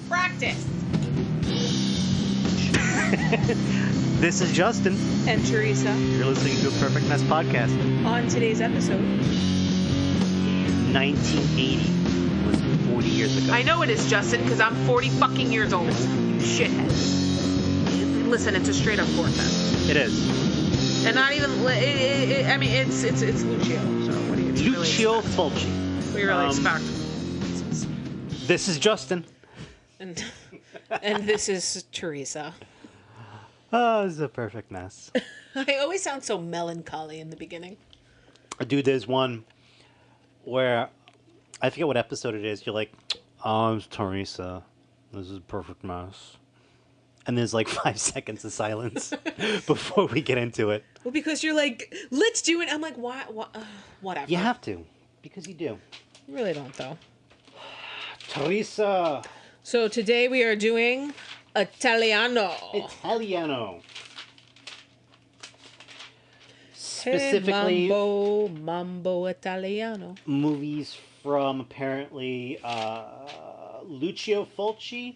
practice. This is Justin. And Teresa. You're listening to a Perfect Mess podcast. On today's episode, 1980 was 40 years ago. I know it is, Justin, because I'm 40 fucking years old. You shithead. Listen, it's a straight up portfest. It is. And not even. I mean, it's Lucio. So what do you Lucio really Fulci. What do you really expect? This is Justin. And this is Teresa. Oh, this is a perfect mess. I always sound so melancholy in the beginning. Dude, there's one where I forget what episode it is. You're like, oh, it's Teresa. This is a perfect mess. And there's like 5 seconds of silence before we get into it. Well, because you're like, let's do it. I'm like, why whatever. You have to, because you do. You really don't, though. Teresa. So today we are doing Italiano. Italiano. Specifically, hey, Mambo Italiano. Movies from apparently Lucio Fulci.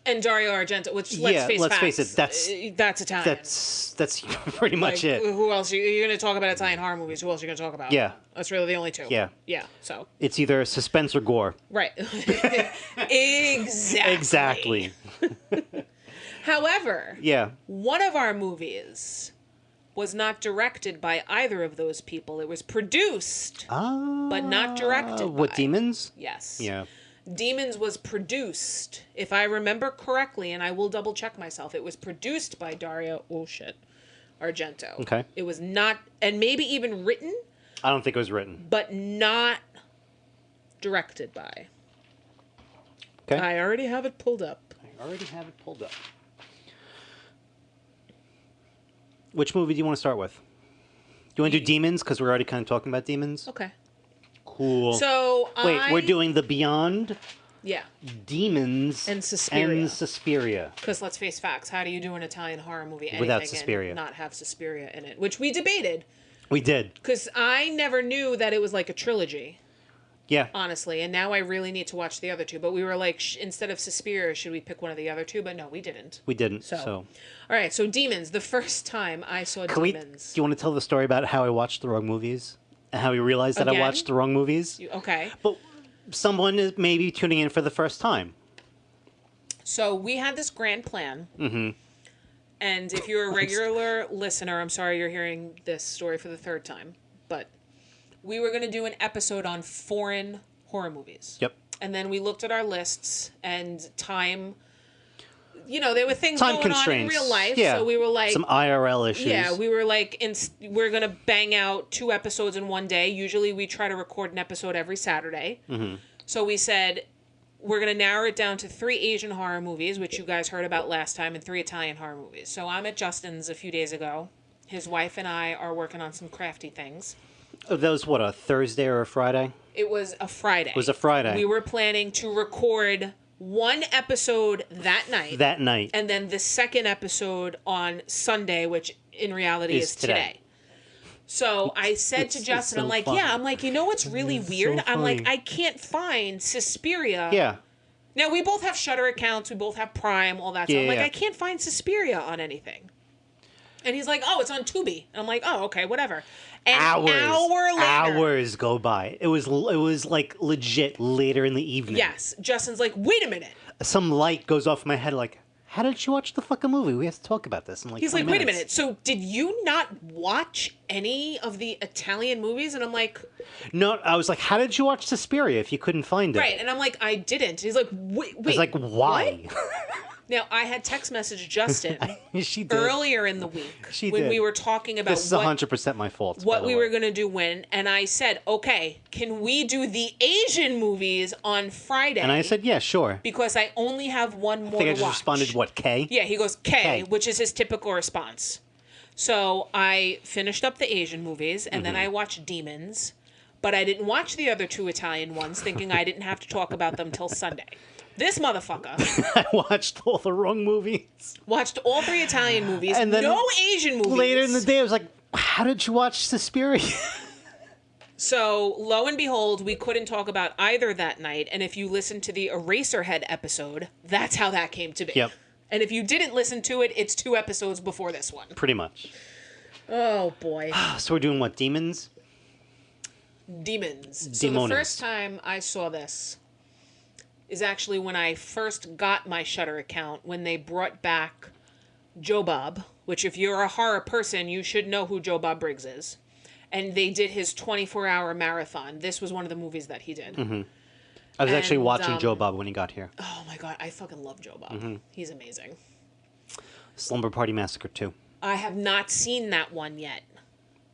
And Dario Argento, which let's face it, that's Italian. That's pretty much it. Who else? You're going to talk about Italian horror movies. Who else are you going to talk about? Yeah. That's really the only two. Yeah. Yeah, so. It's either suspense or gore. Right. Exactly. However, one of our movies was not directed by either of those people. It was produced, but not directed What, Demons? Yes. Yeah. Demons was produced, if I remember correctly, and I will double check myself, it was produced by Dario Argento. Okay. It was not, and maybe even written. I don't think it was written. But not directed by. Okay. I already have it pulled up. Which movie do you want to start with? Do you want to do Demons? Because we're already kind of talking about Demons. Okay. Cool. So Wait, we're doing The Beyond, Demons, and Suspiria. Because let's face facts, how do you do an Italian horror movie without Suspiria? And not have Suspiria in it? Which we debated. We did. Because I never knew that it was like a trilogy. Yeah. Honestly, and now I really need to watch the other two. But we were like, instead of Suspiria, should we pick one of the other two? But no, we didn't. We didn't. So. All right, so Demons. The first time I saw Demons. Do you want to tell the story about how I watched the wrong movies? And how we realized that I watched the wrong movies? Okay. But someone is maybe tuning in for the first time. So we had this grand plan. Mm-hmm. And if you're a regular listener, I'm sorry you're hearing this story for the third time. But we were going to do an episode on foreign horror movies. Yep. And then we looked at our lists and time... You know, there were things time going on in real life, so we were like... Some IRL issues. Yeah, we were like, we're going to bang out 2 episodes in one day. Usually we try to record an episode every Saturday. Mm-hmm. So we said, we're going to narrow it down to 3 Asian horror movies, which you guys heard about last time, and 3 Italian horror movies. So I'm at Justin's a few days ago. His wife and I are working on some crafty things. Oh, that was what, a Thursday or a Friday? It was a Friday. It was a Friday. We were planning to record 1 episode that night. And then the second episode on Sunday, which in reality is today. So I said to Justin, I'm like, you know what's really weird? I'm like, I can't find Suspiria. Yeah. Now, we both have Shudder accounts. We both have Prime, all that stuff. I'm like, I can't find Suspiria on anything. And he's like, oh, it's on Tubi. And I'm like, oh, okay, whatever. And hours go by. It was like legit later in the evening. Yes. Justin's like, wait a minute. Some light goes off my head like, how did you watch the fucking movie? We have to talk about this. He's like, wait a minute. So did you not watch any of the Italian movies? And I'm like... No, I was like, how did you watch Suspiria if you couldn't find it? Right. And I'm like, I didn't. He's like, wait. I was like, why? Now, I had text messaged Justin she did. earlier in the week when we were talking about this is 100% my fault. What we were going to do when, and I said, okay, can we do the Asian movies on Friday? And I said, yeah, sure. Because I only have one more to watch. I just responded, what, K? Yeah, he goes, K, which is his typical response. So I finished up the Asian movies, and then I watched Demons, but I didn't watch the other 2 Italian ones, thinking I didn't have to talk about them till Sunday. This motherfucker. I watched all the wrong movies. Watched all 3 Italian movies. And then no Asian movies. Later in the day, I was like, how did you watch Suspiria? So, lo and behold, we couldn't talk about either that night. And if you listen to the Eraserhead episode, that's how that came to be. Yep. And if you didn't listen to it, it's 2 episodes before this one. Pretty much. Oh, boy. So we're doing what? Demons? Demons. Demones. So the first time I saw this is actually when I first got my Shudder account, when they brought back Joe Bob, which if you're a horror person, you should know who Joe Bob Briggs is. And they did his 24-hour marathon. This was one of the movies that he did. Mm-hmm. I was actually watching Joe Bob when he got here. Oh my God, I fucking love Joe Bob. Mm-hmm. He's amazing. Slumber Party Massacre 2. I have not seen that one yet.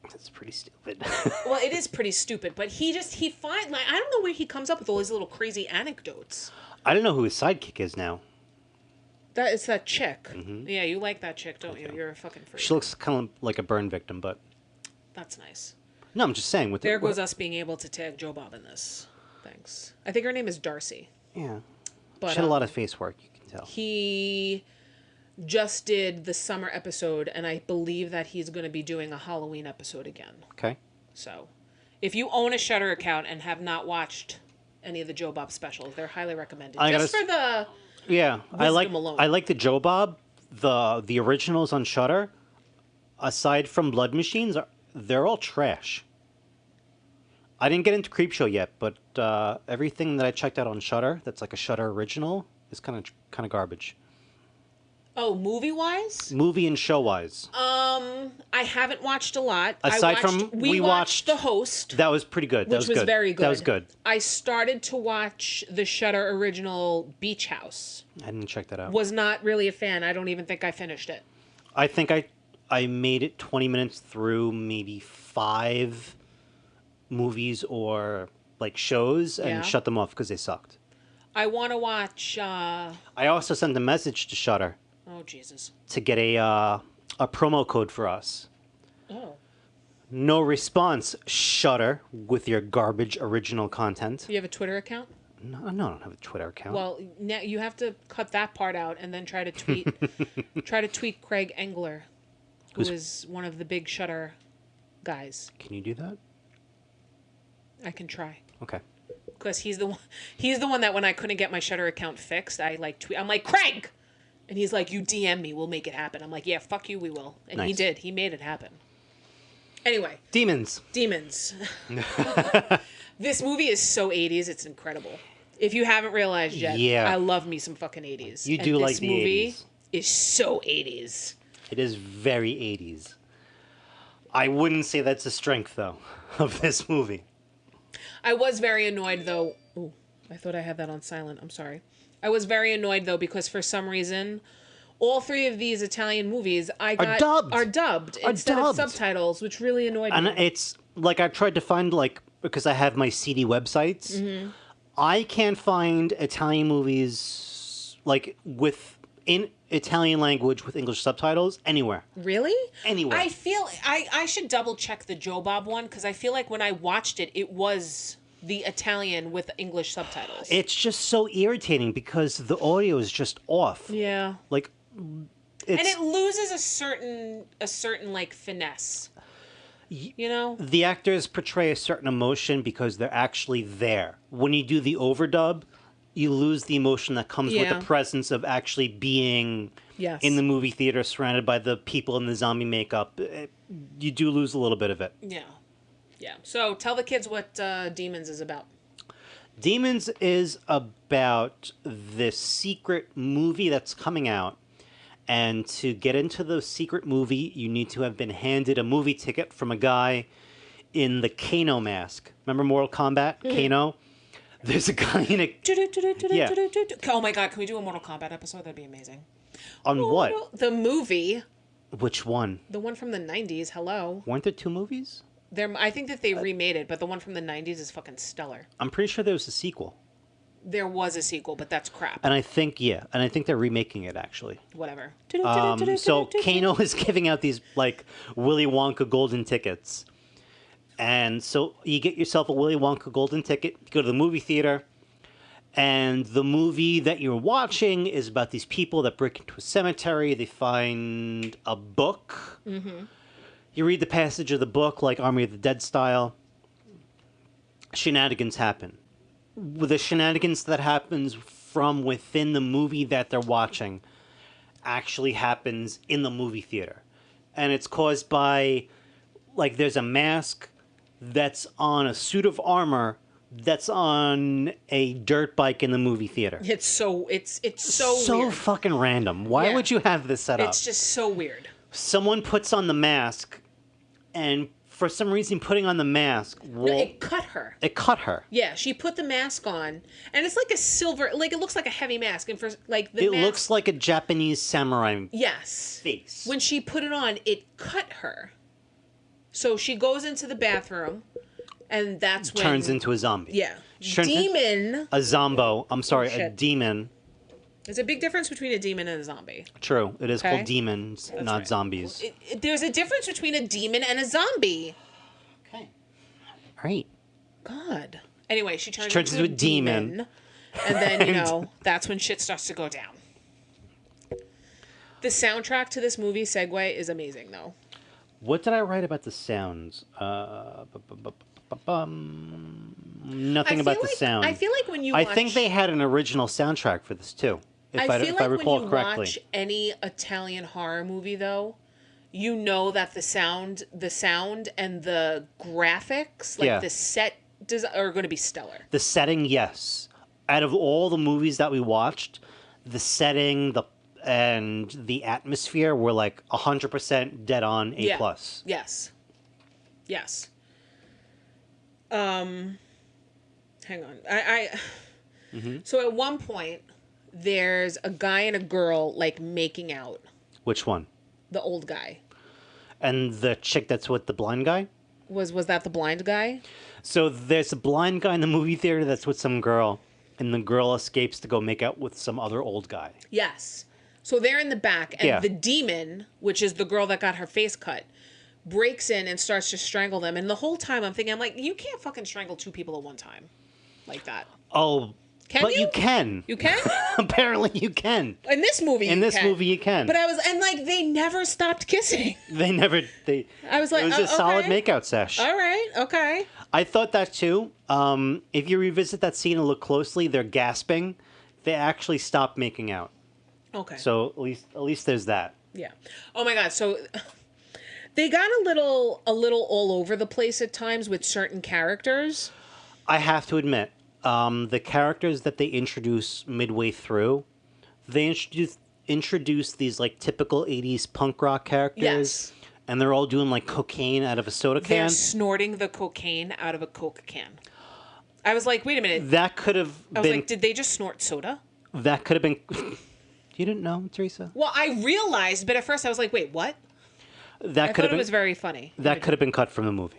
That's pretty stupid. Well, it is pretty stupid, but he finds, like, I don't know where he comes up with all these little crazy anecdotes. I don't know who his sidekick is now. It's that chick. Mm-hmm. Yeah, you like that chick, don't you? You're a fucking freak. She looks kind of like a burn victim, but... That's nice. No, I'm just saying. There goes us being able to tag Joe Bob in this. Thanks. I think her name is Darcy. Yeah. But, she had a lot of face work, you can tell. He just did the summer episode, and I believe that he's going to be doing a Halloween episode again. Okay. So, if you own a Shudder account and have not watched any of the Joe Bob specials, they're highly recommended. Just for the alone. I like the Joe Bob, the originals on Shudder. Aside from Blood Machines, they're all trash. I didn't get into Creepshow yet, but everything that I checked out on Shudder that's like a Shudder original is kind of garbage. Oh, movie-wise? Movie and show-wise. I haven't watched a lot. We watched The Host. That was pretty good. Which was very good. That was good. I started to watch the Shudder original Beach House. I didn't check that out. Was not really a fan. I don't even think I finished it. I think I made it 20 minutes through maybe 5 movies or like shows and shut them off because they sucked. I want to watch... I also sent a message to Shudder. Oh, Jesus. To get a promo code for us. Oh. No response, Shudder, with your garbage original content. You have a Twitter account? No, I don't have a Twitter account. Well, now you have to cut that part out and then try to tweet Craig Engler, who is one of the big Shudder guys. Can you do that? I can try. Okay. Because he's the one that when I couldn't get my Shudder account fixed, I'm like, Craig! And he's like, you DM me, we'll make it happen. I'm like, yeah, fuck you, we will. And nice. he did. He made it happen. Anyway. Demons. This movie is so 80s, it's incredible. If you haven't realized yet, I love me some fucking 80s. You do like the 80s. This movie is so 80s. It is very 80s. I wouldn't say that's a strength, though, of this movie. I was very annoyed, though. Ooh, I thought I had that on silent. I'm sorry. I was very annoyed, though, because for some reason, all 3 of these Italian movies are dubbed instead of subtitles, which really annoyed me. And it's like I tried to find, like, because I have my CD websites, mm-hmm. I can't find Italian movies, like, in Italian language with English subtitles anywhere. Really? Anywhere. I feel I should double check the Joe Bob one, because I feel like when I watched it, it was the Italian with English subtitles. It's just so irritating because the audio is just off. Yeah. Like, and it loses a certain like finesse. You know? The actors portray a certain emotion because they're actually there. When you do the overdub, you lose the emotion that comes with the presence of actually being in the movie theater surrounded by the people in the zombie makeup. You do lose a little bit of it. Yeah. Yeah. So tell the kids what Demons is about. Demons is about this secret movie that's coming out. And to get into the secret movie, you need to have been handed a movie ticket from a guy in the Kano mask. Remember Mortal Kombat? Mm-hmm. Kano? There's a guy in a... Yeah. Oh my God, can we do a Mortal Kombat episode? That'd be amazing. On what? The movie. Which one? The one from the 90s. Hello. Weren't there 2 movies? I think that they remade it, but the one from the 90s is fucking stellar. I'm pretty sure there was a sequel. There was a sequel, but that's crap. And I think they're remaking it, actually. Whatever. So Kano is giving out these, like, Willy Wonka golden tickets. And so you get yourself a Willy Wonka golden ticket, you go to the movie theater, and the movie that you're watching is about these people that break into a cemetery. They find a book. Mm-hmm. You read the passage of the book, like Army of the Dead style. shenanigans happen. The shenanigans that happens from within the movie that they're watching actually happens in the movie theater. And it's caused by, like, there's a mask that's on a suit of armor that's on a dirt bike in the movie theater. It's so weird. Fucking random. Why would you have this set up? It's just so weird. Someone puts on the mask, and for some reason putting on the mask... No, it cut her. It cut her. Yeah, she put the mask on, and it's like a silver... Like, it looks like a heavy mask, and for, like, the It mask... looks like a Japanese samurai Yes. face. When she put it on, it cut her. So she goes into the bathroom, and that's when... Turns into a zombie. Yeah. Turns Demon... A zombo. I'm sorry, a shit. demon. There's a big difference between a demon and a zombie. True. It is Okay. called demons, That's not right. zombies. There's a difference between a demon and a zombie. Okay. All right. God. Anyway, she turns into a demon. And then, that's when shit starts to go down. The soundtrack to this movie, Segue, is amazing, though. What did I write about the sounds? Nothing about the sound. I feel like when you I watch... think they had an original soundtrack for this, too. If I recall when you correctly. watch any Italian horror movie, though, you know that the sound and the graphics, like the set, are going to be stellar. The setting, yes. Out of all the movies that we watched, the setting, and the atmosphere were like 100% dead on A+. Yeah. Yes. Yes. Hang on. So at one point, there's a guy and a girl, like, making out. Which one? The old guy. And the chick that's with the blind guy? Was that the blind guy? So there's a blind guy in the movie theater that's with some girl, and the girl escapes to go make out with some other old guy. Yes. So they're in the back, and the demon, which is the girl that got her face cut, breaks in and starts to strangle them. And the whole time I'm thinking, I'm like, you can't fucking strangle two people at one time. Like that. Oh, but you can. You can? Apparently you can. In this movie, movie you can. But I was, and like, they never stopped kissing. I was like, it was a solid makeout sesh. All right, okay. I thought that too. If you revisit that scene and look closely, they're gasping. They actually stopped making out. Okay. So at least there's that. Yeah. Oh my God. So they got a little all over the place at times with certain characters. I have to admit, the characters that they introduce midway through, they introduce these like typical 80s punk rock characters. Yes. And they're all doing like cocaine out of a soda can. They're snorting the cocaine out of a Coke can. I was like, wait a minute. That could have been... I was like, did they just snort soda? That could have been... You didn't know, Teresa? Well, I realized, but at first I was like, wait, what? I thought it was very funny. That could have been cut from the movie.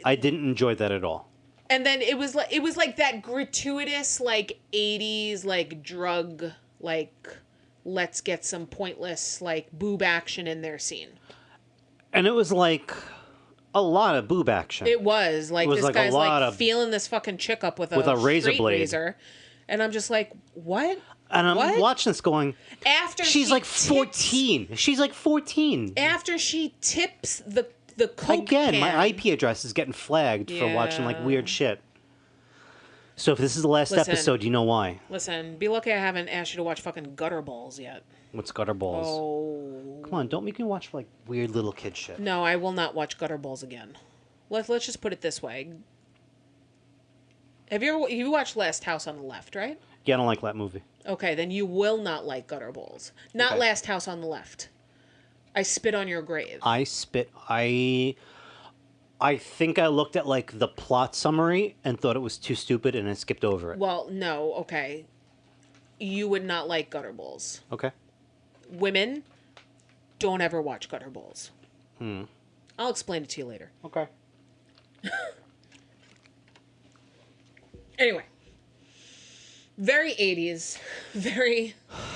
I didn't enjoy that at all. And then it was like that gratuitous like 80s like drug like let's get some pointless like boob action in their scene. And it was like a lot of boob action. It was like this like guy's like feeling this fucking chick up with a razor blade. Razor. And I'm just like, what? And I'm watching this going, she's like 14. She's like 14. After she tips the Coke Again, can. my IP address is getting flagged for watching like weird shit. So if this is the last episode, you know why. Listen, be lucky I haven't asked you to watch fucking Gutter Balls yet. What's Gutter Balls? Oh. Come on, don't make me watch like weird little kid shit. No, I will not watch Gutter Balls again. Let's just put it this way. You watched Last House on the Left, right? Yeah, I don't like that movie. Okay, then you will not like Gutter Balls. Not Okay. Last House on the Left. I spit on your grave. I think I looked at like the plot summary and thought it was too stupid and I skipped over it. Well, no, okay. You would not like Gutter Balls. Okay. Women, don't ever watch Gutter Balls. I'll explain it to you later. Okay. Anyway. Very 80s. Very...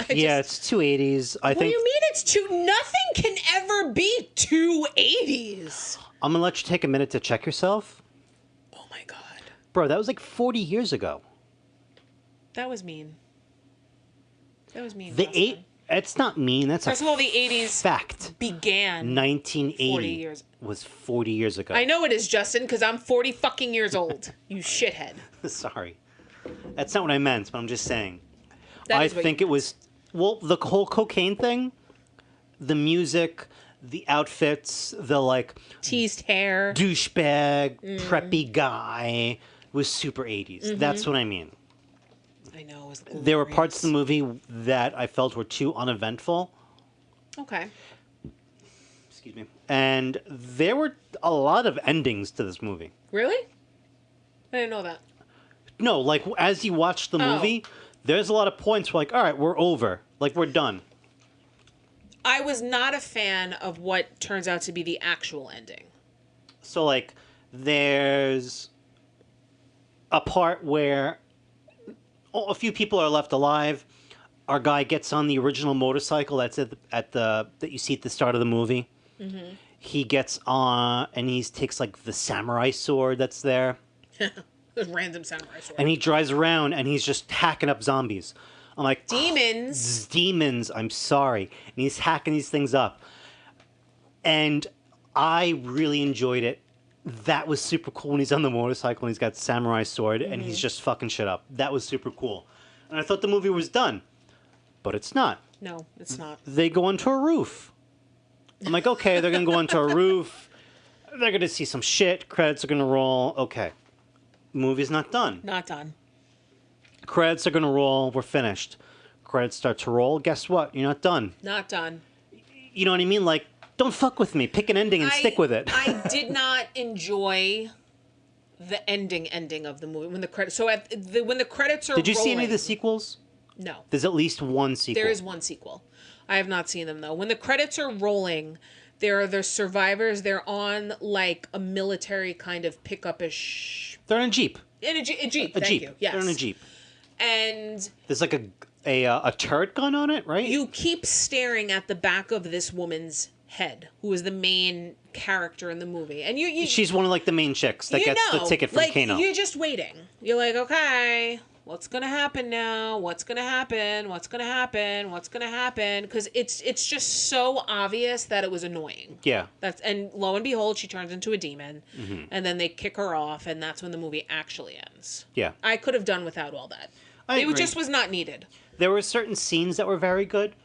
It's too 80s. What do you mean it's too... Nothing can ever be too 80s. I'm going to let you take a minute to check yourself. Oh my God. Bro, that was like 40 years ago. That was mean. That was mean. It's not mean. That's First a of all, the 80s fact. began 1980 40 years. was 40 years ago. I know it is, Justin, because I'm 40 fucking years old. You shithead. Sorry. That's not what I meant, but I'm just saying. That I is what think you it was... Well, the whole cocaine thing, the music, the outfits, the, like... Teased hair. Douchebag, preppy guy was super 80s. Mm-hmm. That's what I mean. I know. It was There were parts of the glorious. movie that I felt were too uneventful. Okay. Excuse me. And there were a lot of endings to this movie. Really? I didn't know that. No, like, as you watch the movie, there's a lot of points where, like, all right, we're over. Like, we're done. I was not a fan of what turns out to be the actual ending. So, like, there's a part where a few people are left alive. Our guy gets on the original motorcycle that's that you see at the start of the movie. Mm-hmm. He gets on and he takes like the samurai sword that's there, The random samurai sword. and he drives around and he's just hacking up zombies. I'm like, Demons. demons. I'm sorry, and he's hacking these things up, and I really enjoyed it. That was super cool when he's on the motorcycle and he's got samurai sword and he's just fucking shit up. That was super cool. And I thought the movie was done. But it's not. No, it's not. They go onto a roof. I'm like, okay, they're going to go onto a roof. They're going to see some shit. Credits are going to roll. Okay. Movie's not done. Not done. Credits are going to roll. We're finished. Credits start to roll. Guess what? You're not done. Not done. You know what I mean? Like, don't fuck with me. Pick an ending and stick with it. I did not enjoy the ending of the movie when the credits. So when the credits are Did you see any rolling- of the sequels? No. There's at least one sequel. There is one sequel. I have not seen them though. When the credits are rolling, there are the survivors. They're on like a military kind of pickup-ish. They're in a Jeep. A Jeep. A Thank Jeep. you. Yes. They're in a Jeep. And There's like a turret gun on it, right? you keep staring at the back of this woman's head, who is the main character in the movie, and you She's one of like the main chicks that you gets know, the ticket from like, Kano. You're just waiting. You're like, okay, what's gonna happen now? What's gonna happen? What's gonna happen? What's gonna happen? Because it's just so obvious that it was annoying. Yeah. And lo and behold, she turns into a demon, Mm-hmm. and then they kick her off, and that's when the movie actually ends. Yeah. I could have done without all that. I It agree. just was not needed. There were certain scenes that were very good.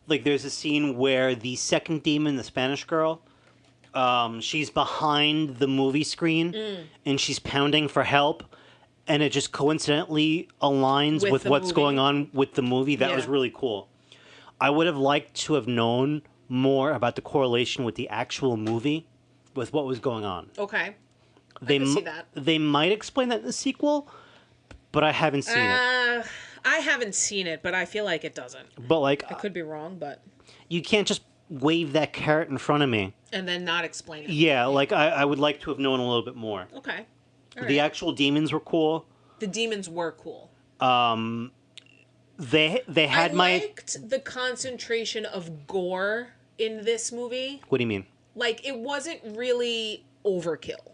Like there's a scene where the second demon, the Spanish girl, she's behind the movie screen and she's pounding for help, and it just coincidentally aligns With with the what's movie. going on with the movie. That Yeah. was really cool. I would have liked to have known more about the correlation with the actual movie, with what was going on. Okay. They can see that. They might explain that in the sequel, but I haven't seen it. I haven't seen it, but I feel like it doesn't. But like, I could be wrong, but you can't just wave that carrot in front of me. and then not explain it. Yeah, like I would like to have known a little bit more. Okay. All The right. actual demons were cool. The demons were cool. They had I my. liked the concentration of gore in this movie. What do you mean? Like, it wasn't really overkill,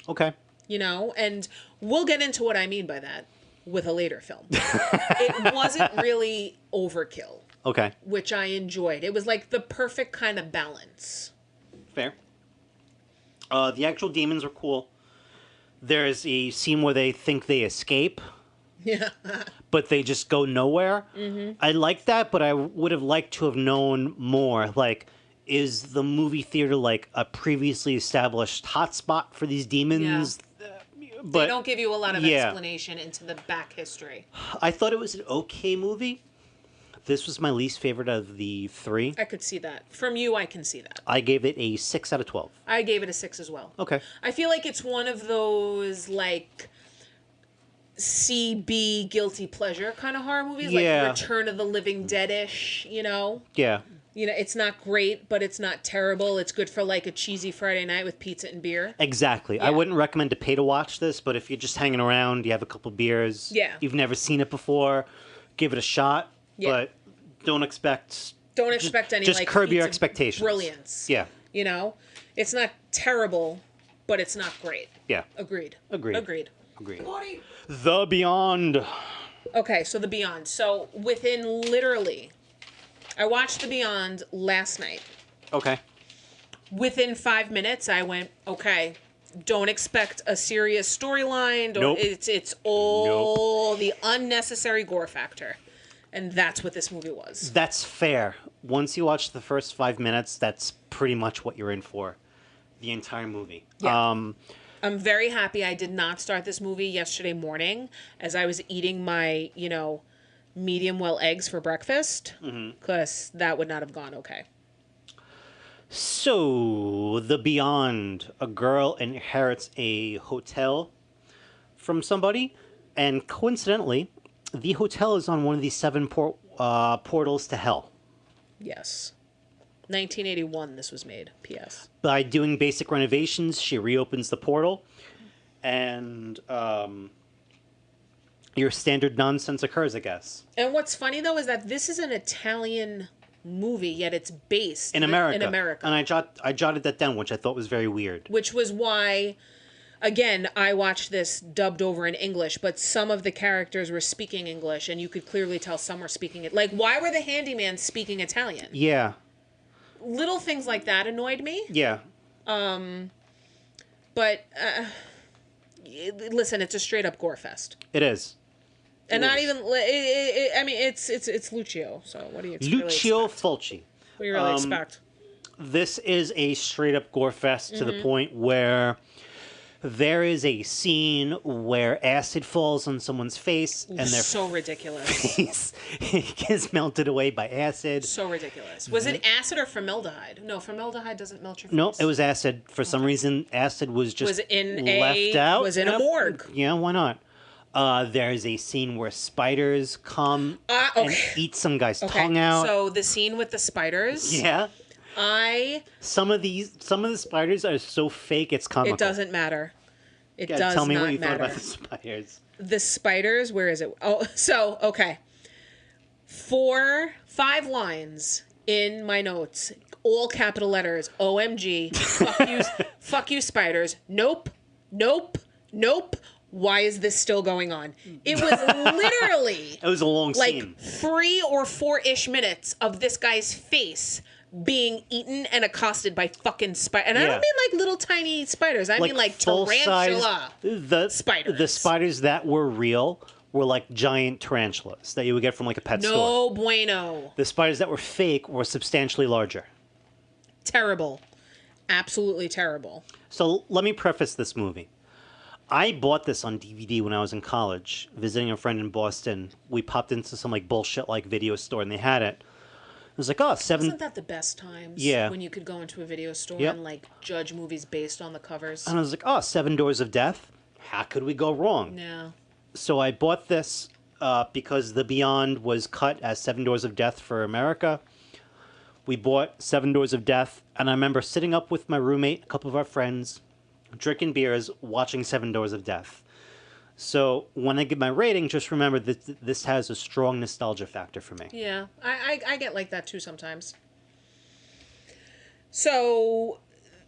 Okay. you know? And we'll get into what I mean by that with a later film. It wasn't really overkill, Okay. which I enjoyed. It was like the perfect kind of balance. Fair. The actual demons were cool. There's a scene where they think they escape, Yeah. but they just go nowhere. Mm-hmm. I like that, but I would have liked to have known more. Like, is the movie theater like a previously established hotspot for these demons? But They don't give you a lot of yeah. explanation into the back history. I thought it was an okay movie. This was my least favorite of the three. I could see that. From you, I can see that. I gave it a 6 out of 12. I gave it a 6 as well. Okay. I feel like it's one of those, like, CB guilty pleasure kind of horror movies. Yeah. Like Return of the Living Dead-ish, you know? Yeah. You know, it's not great, but it's not terrible. It's good for, like, a cheesy Friday night with pizza and beer. Exactly. I Yeah. wouldn't recommend to pay to watch this, but if you're just hanging around, you have a couple beers, Yeah. you've never seen it before, give it a shot, Yeah. but don't expect Any, just like, curb your feats of expectations. brilliance. Yeah. You know? It's not terrible, but it's not great. Yeah. Agreed. Agreed. Agreed. Agreed. The Beyond. Okay, so The Beyond. So within literally, I watched The Beyond last night. Okay. Within 5 minutes, I went, okay, don't expect a serious storyline. Nope. It's all the unnecessary gore factor. And that's what this movie was. That's fair. Once you watch the first 5 minutes, that's pretty much what you're in for. The entire movie. Yeah. I'm very happy I did not start this movie yesterday morning as I was eating my, medium well eggs for breakfast. Because that would not have gone okay. So, The Beyond. A girl inherits a hotel from somebody, and coincidentally, the hotel is on one of these 7 portals to hell. Yes. 1981 this was made, P.S. By doing basic renovations, she reopens the portal, and your standard nonsense occurs, I guess. And what's funny, though, is that this is an Italian movie, yet it's based In America. In America. And I jotted that down, which I thought was very weird. Which was why, again, I watched this dubbed over in English, but some of the characters were speaking English, and you could clearly tell some were speaking it. Like, why were the handyman speaking Italian? Yeah. Little things like that annoyed me. Yeah. But, listen, it's a straight-up gore fest. It is. And not even, I mean, it's Lucio, so what do you Lucio Fulci. What do you really expect? This is a straight-up gore fest to the point where there is a scene where acid falls on someone's face and their so ridiculous. face gets melted away by acid. So ridiculous. Was it acid or formaldehyde? No, formaldehyde doesn't melt your face. No, it was acid. For some reason, acid was just left out. Was in a morgue. Yeah, why not? There's a scene where spiders come and eat some guy's tongue out. So the scene with the spiders. Yeah. Some of the spiders are so fake it's comical. It doesn't matter. It does not matter. Tell me what you thought about the spiders. The spiders, where is it? Oh, so okay. 5 lines in my notes, all capital letters. OMG. Fuck you, fuck you, spiders. Nope. Nope. Nope. Why is this still going on? It was literally... It was a long scene. 3 or 4-ish minutes of this guy's face being eaten and accosted by fucking spiders. And I don't mean like little tiny spiders. I mean like tarantula spiders. The spiders that were real were like giant tarantulas that you would get from like a pet store. No bueno. The spiders that were fake were substantially larger. Terrible. Absolutely terrible. So let me preface this movie. I bought this on DVD when I was in college, visiting a friend in Boston. We popped into some like bullshit like video store and they had it. It was like, oh, 7... Isn't that the best times? Yeah. When you could go into a video store and like judge movies based on the covers. And I was like, oh, 7 Doors of Death? How could we go wrong? No. So I bought this because The Beyond was cut as 7 Doors of Death for America. We bought 7 Doors of Death, and I remember sitting up with my roommate, a couple of our friends, drinking beers, watching 7 Doors of Death. So when I give my rating, just remember that this has a strong nostalgia factor for me. Yeah, I get like that too sometimes. So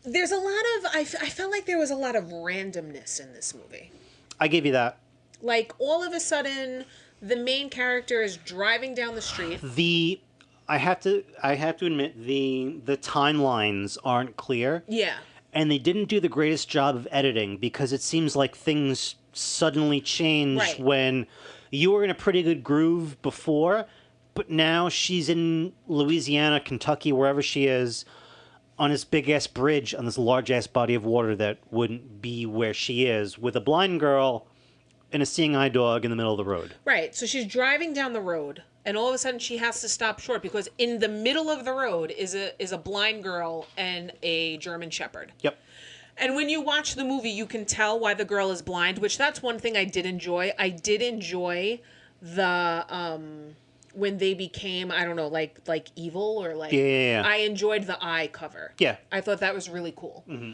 there's a lot of... I felt like there was a lot of randomness in this movie. I give you that. Like, all of a sudden, the main character is driving down the street. I have to admit, the timelines aren't clear. Yeah. And they didn't do the greatest job of editing because it seems like things suddenly changed when you were in a pretty good groove before, but now she's in Louisiana, Kentucky, wherever she is, on this big-ass bridge on this large-ass body of water that wouldn't be where she is, with a blind girl and a seeing eye dog in the middle of the road. Right. So she's driving down the road, and all of a sudden she has to stop short because in the middle of the road is a blind girl and a German Shepherd. Yep. And when you watch the movie, you can tell why the girl is blind, which that's one thing I did enjoy. I did enjoy the when they became, I don't know, like evil or like... Yeah. I enjoyed the eye cover. Yeah. I thought that was really cool. Mm-hmm.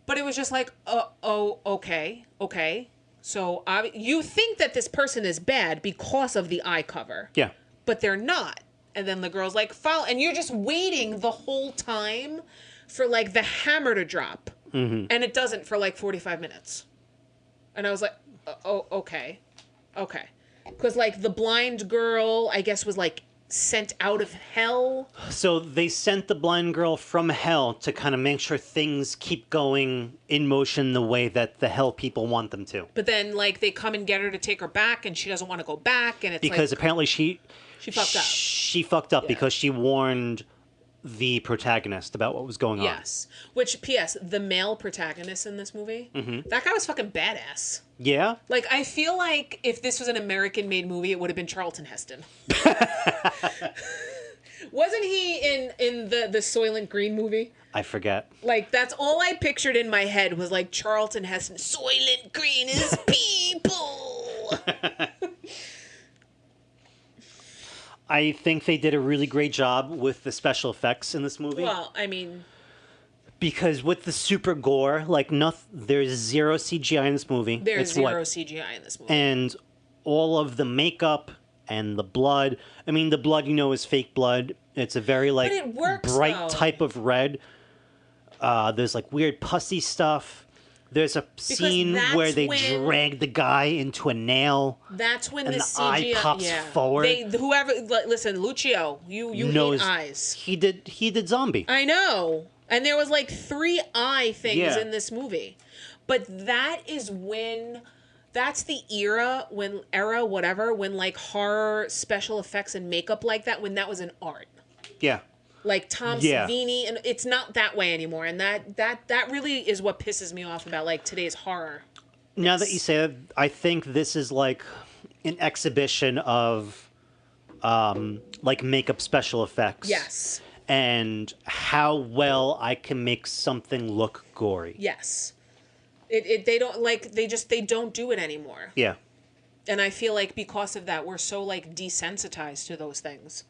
But it was just like, okay. So you think that this person is bad because of the eye cover. Yeah. But they're not. And then the girl's like, follow. And you're just waiting the whole time for like the hammer to drop. Mm-hmm. And it doesn't for like 45 minutes. And I was like, oh, okay. Because, like, the blind girl, I guess, was, like, sent out of hell. So they sent the blind girl from hell to kind of make sure things keep going in motion the way that the hell people want them to. But then, like, they come and get her to take her back, and she doesn't want to go back, and it's Because like... apparently she fucked up. She fucked up because she warned the protagonist about what was going on. Yes. Which, P.S., the male protagonist in this movie, that guy was fucking badass. Yeah? Like, I feel like if this was an American-made movie, it would have been Charlton Heston. Wasn't he in the Soylent Green movie? I forget. Like, that's all I pictured in my head was, like, Charlton Heston. Soylent Green is people! I think they did a really great job with the special effects in this movie. Well, I mean... Because with the super gore, like, there's zero CGI in this movie. There's zero CGI in this movie. And all of the makeup and the blood. I mean, the blood, is fake blood. It's a very, like, but it works, bright though. type of red. There's, like, weird pussy stuff. There's a scene where they drag the guy into a nail. That's when and the CGI... eye pops forward. Listen, Lucio, you knows, hate eyes. He did zombie. I know. And there was like 3 eye things in this movie. But that is when... That's the era, when like horror special effects and makeup like that, when that was an art. Yeah. Like Tom Savini, and it's not that way anymore. And that really is what pisses me off about like today's horror. Now that you say that, I think this is like an exhibition of like makeup special effects. Yes. And how well I can make something look gory. Yes. They don't do it anymore. Yeah. And I feel like because of that, we're so like desensitized to those things.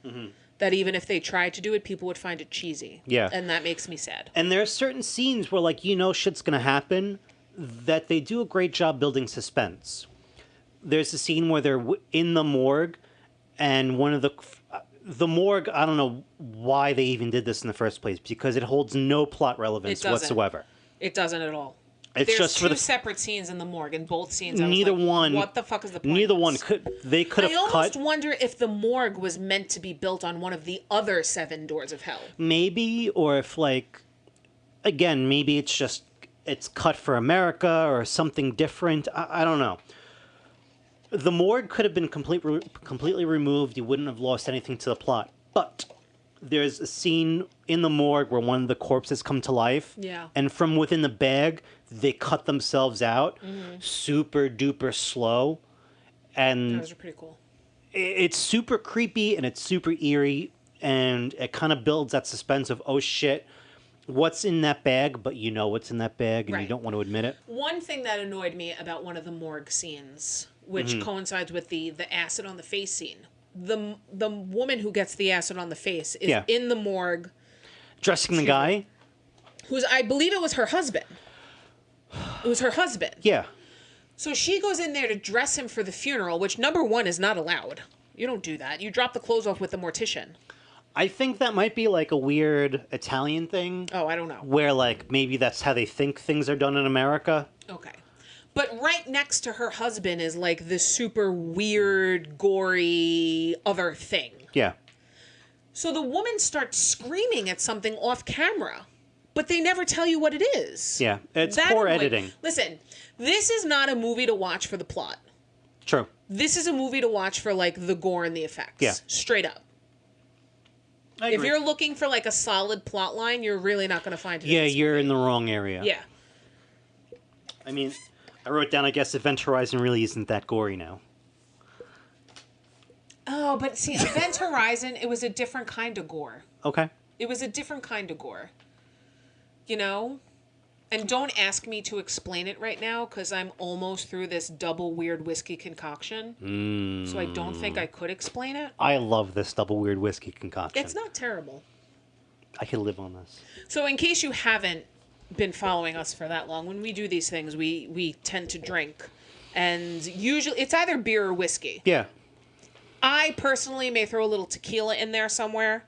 That even if they tried to do it, people would find it cheesy. Yeah. And that makes me sad. And there are certain scenes where, like, shit's going to happen, that they do a great job building suspense. There's a scene where they're in the morgue, and one of the morgue, I don't know why they even did this in the first place, because it holds no plot relevance whatsoever. It doesn't at all. It's There's just for two separate scenes in the morgue, and both scenes. Neither one. What the fuck is the point? Neither one could. They could have cut. I almost wonder if the morgue was meant to be built on one of the other 7 doors of hell. Maybe, or if again, maybe it's cut for America or something different. I don't know. The morgue could have been completely removed. You wouldn't have lost anything to the plot. But there's a scene in the morgue where one of the corpses come to life. Yeah. And from within the bag, they cut themselves out. Super duper slow. And those are pretty cool. It's super creepy and it's super eerie. And it kind of builds that suspense of, oh shit, what's in that bag? But you know what's in that bag and you don't want to admit it. One thing that annoyed me about one of the morgue scenes, which coincides with the acid on the face scene. The woman who gets the acid on the face is in the morgue. Dressing the guy? I believe it was her husband. It was her husband. Yeah. So she goes in there to dress him for the funeral, which number 1 is not allowed. You don't do that. You drop the clothes off with the mortician. I think that might be like a weird Italian thing. Oh, I don't know. Where like maybe that's how they think things are done in America. Okay. But right next to her husband is like this super weird, gory other thing. Yeah. So the woman starts screaming at something off camera, but they never tell you what it is. Yeah, it's poor editing. Listen, this is not a movie to watch for the plot. True. This is a movie to watch for like the gore and the effects. Yeah. Straight up. I agree. If you're looking for like a solid plot line, you're really not going to find it. Yeah, you're in the wrong area. Yeah. I mean, I wrote down, I guess Event Horizon really isn't that gory now. Oh, but see, Event Horizon, it was a different kind of gore. Okay. It was a different kind of gore. You know? And don't ask me to explain it right now, because I'm almost through this double weird whiskey concoction. So I don't think I could explain it. I love this double weird whiskey concoction. It's not terrible. I could live on this. So in case you haven't been following us for that long, when we do these things, we tend to drink. And usually, it's either beer or whiskey. Yeah. I personally may throw a little tequila in there somewhere.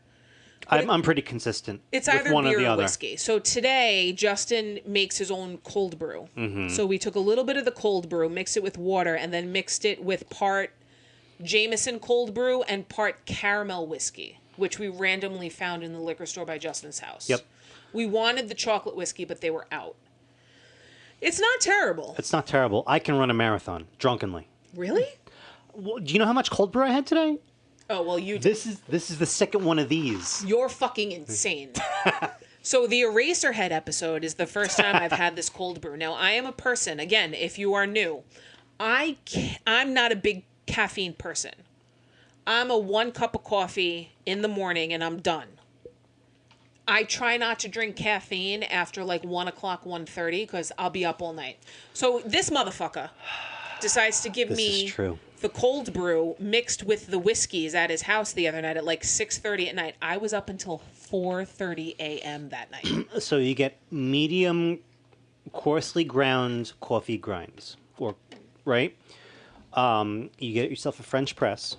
I'm pretty consistent. It's with either one beer or the or other. whiskey. So today, Justin makes his own cold brew. So we took a little bit of the cold brew, mixed it with water, and then mixed it with part Jameson cold brew, and part caramel whiskey, which we randomly found in the liquor store by Justin's house. Yep. We wanted the chocolate whiskey, but they were out. It's not terrible. It's not terrible. I can run a marathon drunkenly. Really? Well, do you know how much cold brew I had today? Oh, well, you... This is the second one of these. You're fucking insane. So the Eraserhead episode is the first time I've had this cold brew. Now, I am a person, again, if you are new, I'm not a big caffeine person. I'm a 1 cup of coffee in the morning and I'm done. I try not to drink caffeine after like 1 o'clock, 1:30, because I'll be up all night. So this motherfucker decides to give me the cold brew mixed with the whiskeys at his house the other night at like 6:30 at night. I was up until 4:30 a.m. that night. So you get medium, coarsely ground coffee grinds, right? You get yourself a French press.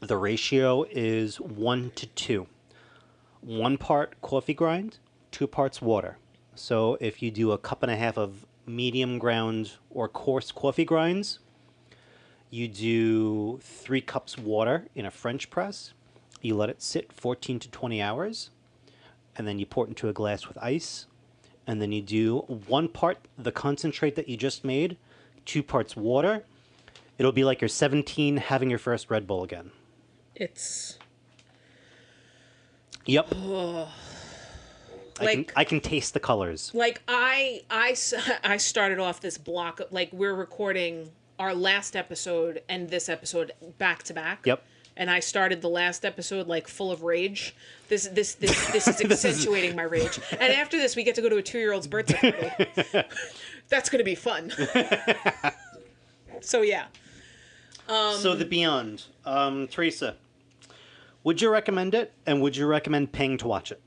The ratio is 1 to 2. 1 part coffee grind, 2 parts water. So if you do a cup and a half of medium ground or coarse coffee grinds, you do 3 cups water in a French press. You let it sit 14 to 20 hours, and then you pour it into a glass with ice, and then you do 1 part the concentrate that you just made, 2 parts water. It'll be like you're 17 having your first Red Bull again. It's... Yep. Like, I can taste the colors. Like, I started off this block, like, we're recording our last episode and this episode back to back. Yep. And I started the last episode, like, full of rage. This is accentuating my rage. And after this, we get to go to a 2-year-old's birthday party. That's going to be fun. So, yeah. So, The Beyond. Teresa, would you recommend it? And would you recommend paying to watch it?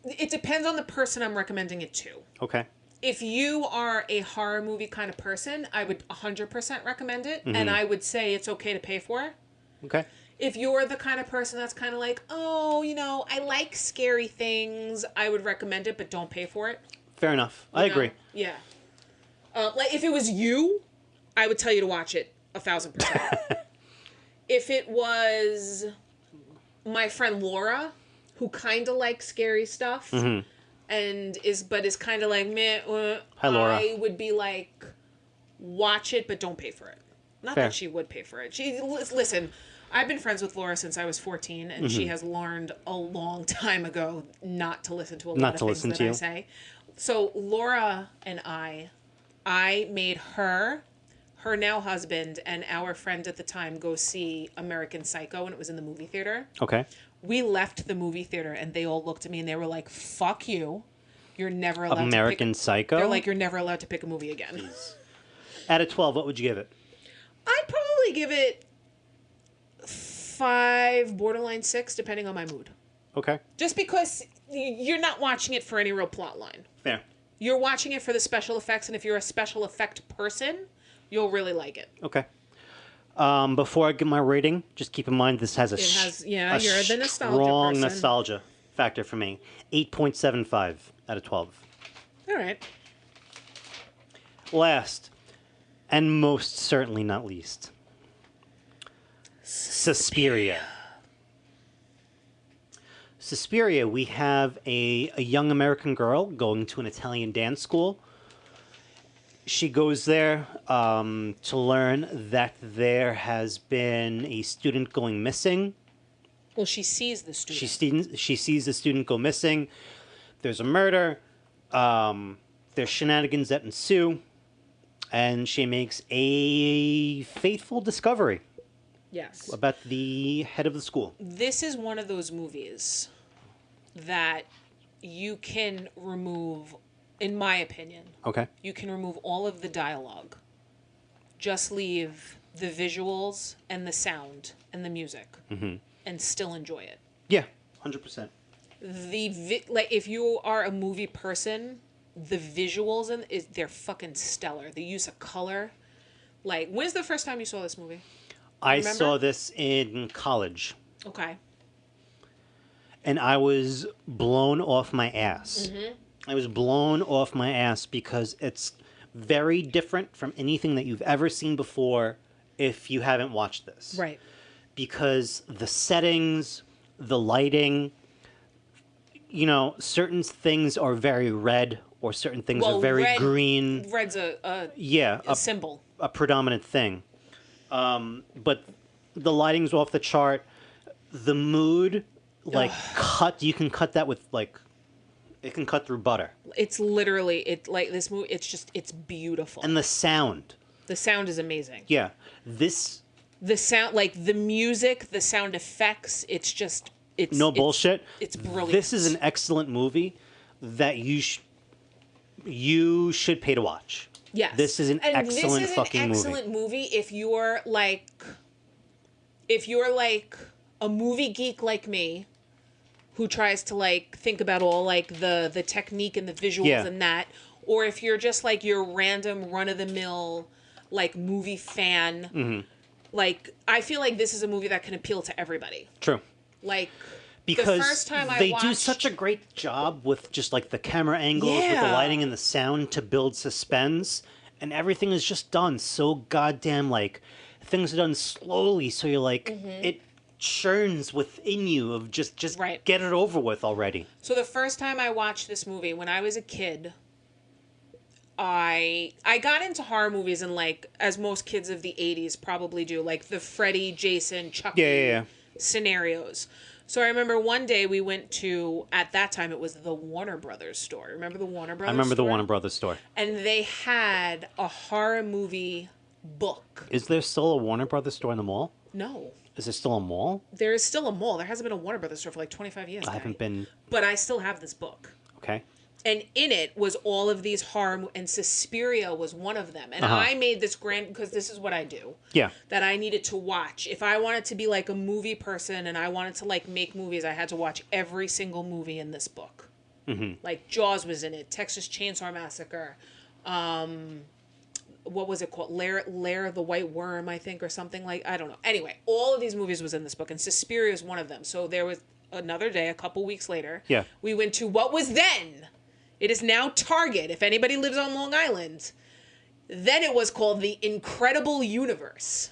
It depends on the person I'm recommending it to. Okay. If you are a horror movie kind of person, I would 100% recommend it. Mm-hmm. And I would say it's okay to pay for it. Okay. If you're the kind of person that's kind of like, oh, I like scary things, I would recommend it, but don't pay for it. Fair enough. I agree. Yeah. Like, if it was you, I would tell you to watch it 1,000%. If it was my friend Laura, who kind of likes scary stuff, mm-hmm. and is kind of like, meh, Hi, Laura. I would be like, watch it, but don't pay for it. Not Fair. that she would pay for it. Listen, I've been friends with Laura since I was 14, and she has learned a long time ago not to listen to a lot of things that I say. So Laura and I made her now husband, and our friend at the time go see American Psycho, and it was in the movie theater. Okay. We left the movie theater, and they all looked at me, and they were like, fuck you. You're never allowed American Psycho? They're like, you're never allowed to pick a movie again. Jeez. Out of 12, what would you give it? I'd probably give it 5, borderline 6, depending on my mood. Okay. Just because you're not watching it for any real plot line. Fair. You're watching it for the special effects, and if you're a special effect person, you'll really like it. Okay. Before I give my rating, just keep in mind this has you're the nostalgia strong person. Nostalgia factor for me. 8.75 out of 12. All right. Last, and most certainly not least, Suspiria. Suspiria, we have a young American girl going to an Italian dance school. She goes there to learn that there has been a student going missing. Well, she sees the student. She sees the student go missing. There's a murder. There's shenanigans that ensue. And she makes a fateful discovery. Yes. About the head of the school. This is one of those movies that you can remove, in my opinion. Okay. You can remove all of the dialogue. Just leave the visuals and the sound and the music. Mm-hmm. And still enjoy it. Yeah, 100%. If you are a movie person, the visuals they're fucking stellar. The use of color. Like, when's the first time you saw this movie? I saw this in college. Okay. And I was blown off my ass. Mm-hmm. I was blown off my ass because it's very different from anything that you've ever seen before if you haven't watched this. Right. Because the settings, the lighting, you know, certain things are very red or certain things are very green. Red's a symbol. A predominant thing. But the lighting's off the chart. The mood, like, you can cut that with, like, it can cut through butter. It's literally, this movie, it's beautiful. And the sound. The sound is amazing. Yeah. The sound, like, the music, the sound effects, it's no bullshit. It's brilliant. This is an excellent movie that you should pay to watch. Yes. This is an excellent fucking movie. Excellent movie if you're like a movie geek like me, who tries to like think about all like the technique and the visuals and that, or if you're just like your random run of the mill like movie fan. Mm-hmm. Like, I feel like this is a movie that can appeal to everybody. True. Like, because the first time they do such a great job with just like the camera angles, with the lighting and the sound to build suspense, and everything is just done so goddamn, like, things are done slowly, so you're like, it churns within you of just get it over with already. So the first time I watched this movie, when I was a kid, I got into horror movies, and like, as most kids of the 80s probably do, like the Freddy, Jason, Chucky scenarios. So I remember one day we went to, at that time it was the Warner Brothers store. Remember the Warner Brothers store? I remember the Warner Brothers store. And they had a horror movie book. Is there still a Warner Brothers store in the mall? No. Is there still a mall? There is still a mall. There hasn't been a Warner Brothers store for like 25 years. I haven't been. But I still have this book. Okay. And in it was all of these horror, and Suspiria was one of them. And I made this because this is what I do. Yeah. That I needed to watch. If I wanted to be like a movie person and I wanted to like make movies, I had to watch every single movie in this book. Mm-hmm. Like Jaws was in it, Texas Chainsaw Massacre, what was it called? Lair of the White Worm, I think, or something like, I don't know. Anyway, all of these movies was in this book, and Suspiria is one of them. So there was another day, a couple weeks later, we went to what was then. It is now Target, if anybody lives on Long Island. Then it was called The Incredible Universe.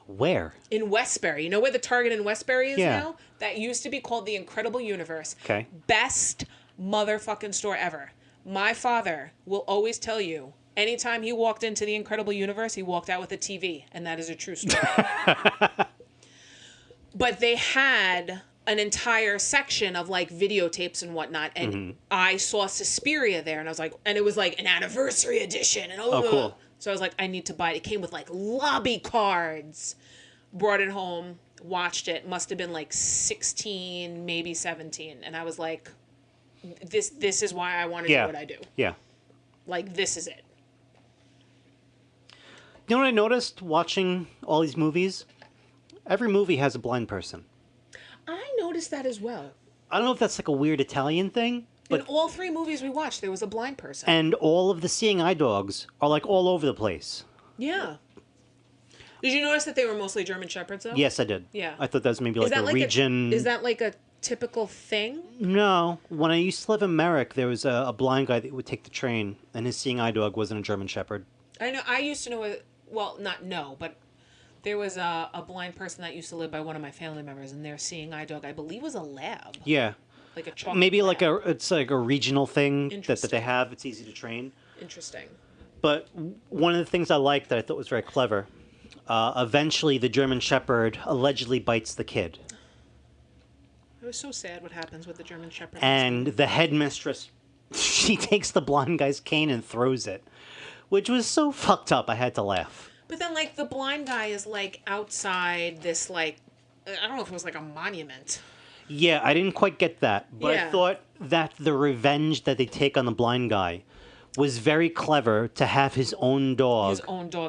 Where? In Westbury. You know where the Target in Westbury is now? That used to be called The Incredible Universe. Okay. Best motherfucking store ever. My father will always tell you, anytime he walked into The Incredible Universe, he walked out with a TV. And that is a true story. But they had an entire section of like videotapes and whatnot, and I saw Suspiria there, and I was like, and it was like an anniversary edition, and cool. So I was like, I need to buy it. It came with like lobby cards. Brought it home, watched it. Must have been like 16, maybe 17, and I was like, this is why I want to do what I do. Yeah. Like, this is it. You know what I noticed watching all these movies? Every movie has a blind person. I noticed that as well. I don't know if that's like a weird Italian thing, but in all three movies we watched, there was a blind person. And all of the seeing eye dogs are like all over the place. Yeah. Did you notice that they were mostly German Shepherds, though? Yes, I did. Yeah. I thought that was maybe like a region. Is that like a typical thing? No. When I used to live in Merrick, there was a blind guy that would take the train, and his seeing eye dog wasn't a German Shepherd. I know. I used to know. Well, not know, but there was a blind person that used to live by one of my family members, and their seeing eye dog, I believe, was a lab. Yeah. Like a chocolate maybe lab. it's like a regional thing that they have. It's easy to train. Interesting. But one of the things I liked that I thought was very clever, eventually the German Shepherd allegedly bites the kid. It was so sad what happens with the German Shepherd. And the headmistress, she takes the blind guy's cane and throws it, which was so fucked up I had to laugh. But then, like, the blind guy is, like, outside this, like, I don't know if it was, like, a monument. Yeah, I didn't quite get that. But I thought that the revenge that they take on the blind guy was very clever to have his own dog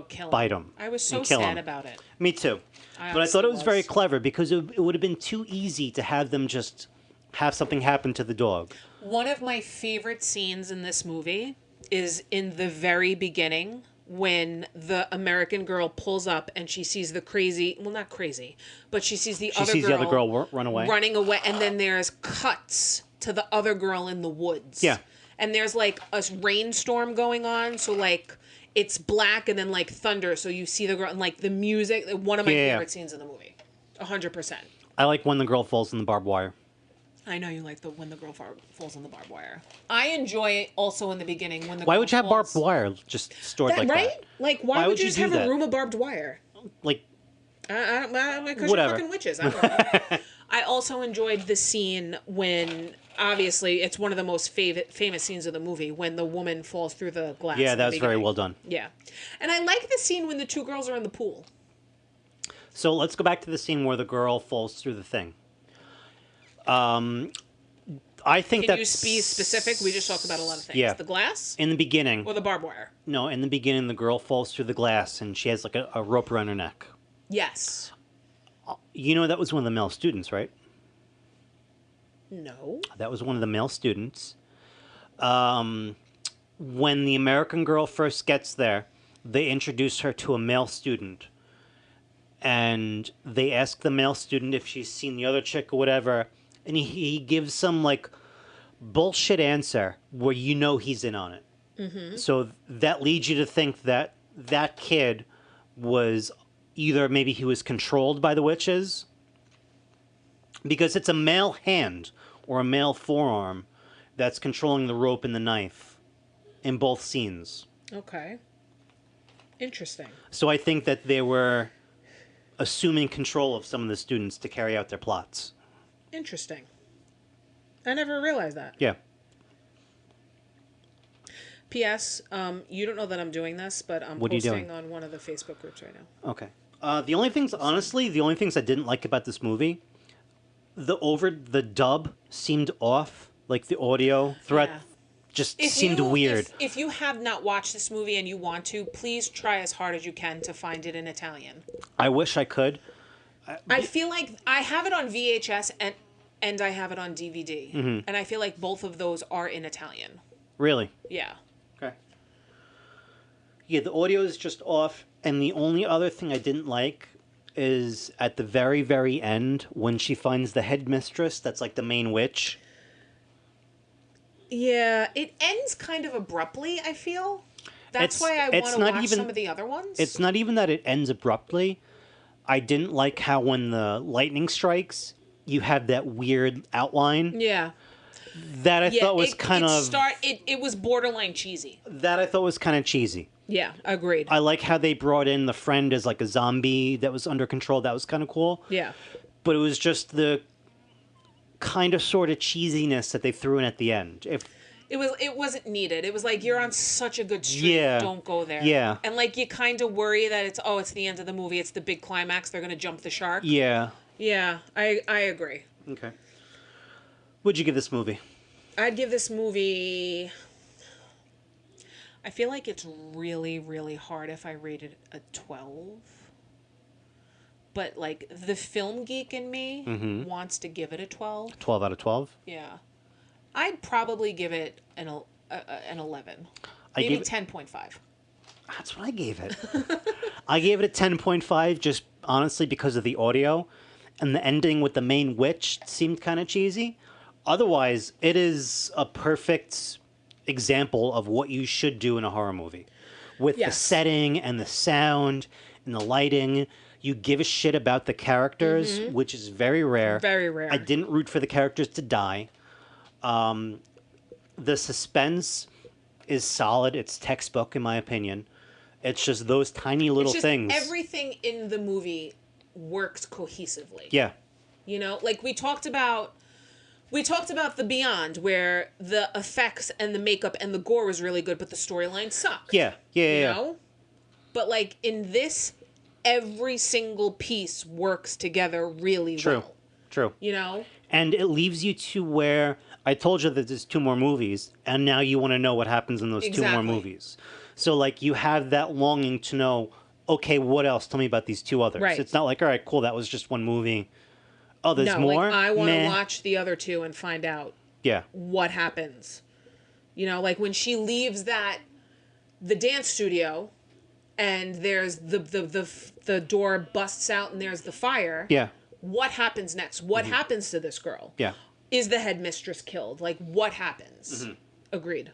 kill him. Bite him. I was so sad about it. Me too. But I thought it was very clever because it would have been too easy to have them just have something happen to the dog. One of my favorite scenes in this movie is in the very beginning when the American girl pulls up and she sees the crazy, well, not crazy, but she sees the other girl running away, and then there's cuts to the other girl in the woods. Yeah. And there's like a rainstorm going on, so like it's black and then like thunder, so you see the girl and like the music. One of my Yeah. favorite scenes in the movie. 100%. I like when the girl falls in the barbed wire. I know you like the when the girl falls in the barbed wire. I enjoy it also in the beginning when the Why girl would you have falls. barbed wire just stored That, like right? that? Like why would you just do have that? a room of barbed wire? Like, Because you're Whatever. fucking witches. I don't know. I also enjoyed the scene when, obviously, it's one of the most famous scenes of the movie, when the woman falls through the glass. yeah, in the that was very beginning. well done. Yeah. And I like the scene when the two girls are in the pool. So let's go back to the scene where the girl falls through the thing. I think Can you that's... be specific? We just talked about a lot of things. Yeah. The glass In the beginning... or the barbed wire? No, in the beginning, the girl falls through the glass, and she has like a rope around her neck. Yes. You know that was one of the male students, right? No. That was one of the male students. When the American girl first gets there, they introduce her to a male student. And they ask the male student if she's seen the other chick or whatever. And he gives some, like, bullshit answer where you know he's in on it. Mm-hmm. So that leads you to think that that kid was either maybe he was controlled by the witches, because it's a male hand or a male forearm that's controlling the rope and the knife in both scenes. Okay. Interesting. So I think that they were assuming control of some of the students to carry out their plots. Interesting. I never realized that. Yeah. P.S. You don't know that I'm doing this, but I'm What are you posting doing? on one of the Facebook groups right now. Okay. The only things I didn't like about this movie, the dub seemed off, like the audio throughout Yeah. just seemed weird. If you have not watched this movie and you want to, please try as hard as you can to find it in Italian. I wish I could. I feel like I have it on VHS and I have it on DVD. Mm-hmm. And I feel like both of those are in Italian. Really? Yeah. Okay. Yeah, the audio is just off, and the only other thing I didn't like is at the very, very end when she finds the headmistress that's like the main witch. Yeah, it ends kind of abruptly, I feel. That's why I want to watch some of the other ones. It's not even that it ends abruptly. I didn't like how when the lightning strikes, you have that weird outline. Yeah. That I thought was it was borderline cheesy. That I thought was kind of cheesy. Yeah, agreed. I like how they brought in the friend as like a zombie that was under control. That was kind of cool. Yeah. But it was just the kind of sort of cheesiness that they threw in at the end. It wasn't needed. It was like, you're on such a good streak. Yeah. Don't go there. Yeah. And like you kind of worry that it's the end of the movie. It's the big climax. They're gonna jump the shark. Yeah. Yeah, I agree. Okay. What'd you give this movie? I'd give this movie. I feel like it's really, really hard if I rated a 12. But like the film geek in me wants to give it a 12. 12 out of 12? Yeah. I'd probably give it an 11. Maybe 10.5. That's what I gave it. I gave it a 10.5 just honestly because of the audio, and the ending with the main witch seemed kind of cheesy. Otherwise, it is a perfect example of what you should do in a horror movie. With the setting and the sound and the lighting, you give a shit about the characters, which is very rare. Very rare. I didn't root for the characters to die. The suspense is solid. It's textbook, in my opinion. It's just those tiny little things. Everything in the movie works cohesively. Yeah. You know, like we talked about The Beyond, where the effects and the makeup and the gore was really good, but the storyline sucked. Yeah. You know? But like in this, every single piece works together really well. True. You know? And it leaves you to where I told you that there's 2 more movies, and now you want to know what happens in those 2 more movies. So like you have that longing to know, okay, what else? Tell me about these 2 others. Right. It's not like, all right, cool, that was just one movie. Oh, there's more? Like I want to watch the other 2 and find out what happens. You know, like when she leaves the dance studio and there's the door busts out and there's the fire. Yeah. What happens next? What happens to this girl? Yeah. Is the headmistress killed? Like what happens? Agreed.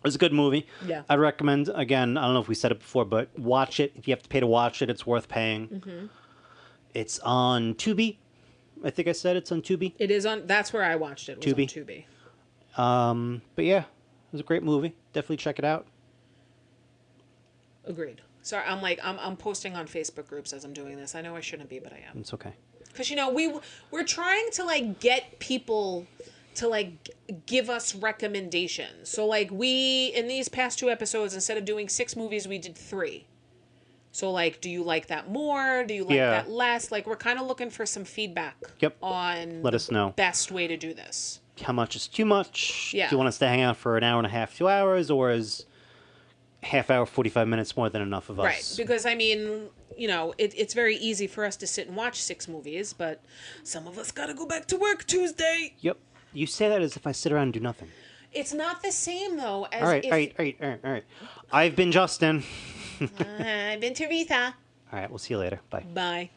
was a good movie. Yeah. I'd recommend, again, I don't know if we said it before, but watch it. If you have to pay to watch it, it's worth paying. Mm-hmm. It's on Tubi. I think I said it's on Tubi. It is on. That's where I watched it. Was Tubi. On Tubi. But yeah, it was a great movie. Definitely check it out. Agreed. Sorry, I'm posting on Facebook groups as I'm doing this. I know I shouldn't be, but I am. It's okay. Because we're trying to like get people to like give us recommendations. So like we in these past 2 episodes, instead of doing 6 movies, we did 3. So like, do you like that more? Do you like that less? Like we're kind of looking for some feedback. Yep. On let us know best way to do this. How much is too much? Yeah. Do you want us to hang out for an hour and a half, 2 hours, or is half hour, 45 minutes more than enough of us? Right, because I mean, you know, it's very easy for us to sit and watch 6 movies, but some of us gotta go back to work Tuesday. Yep. You say that as if I sit around and do nothing. It's not the same though. As all right. I've been Justin. I've been Teresa. All right, we'll see you later. Bye. Bye.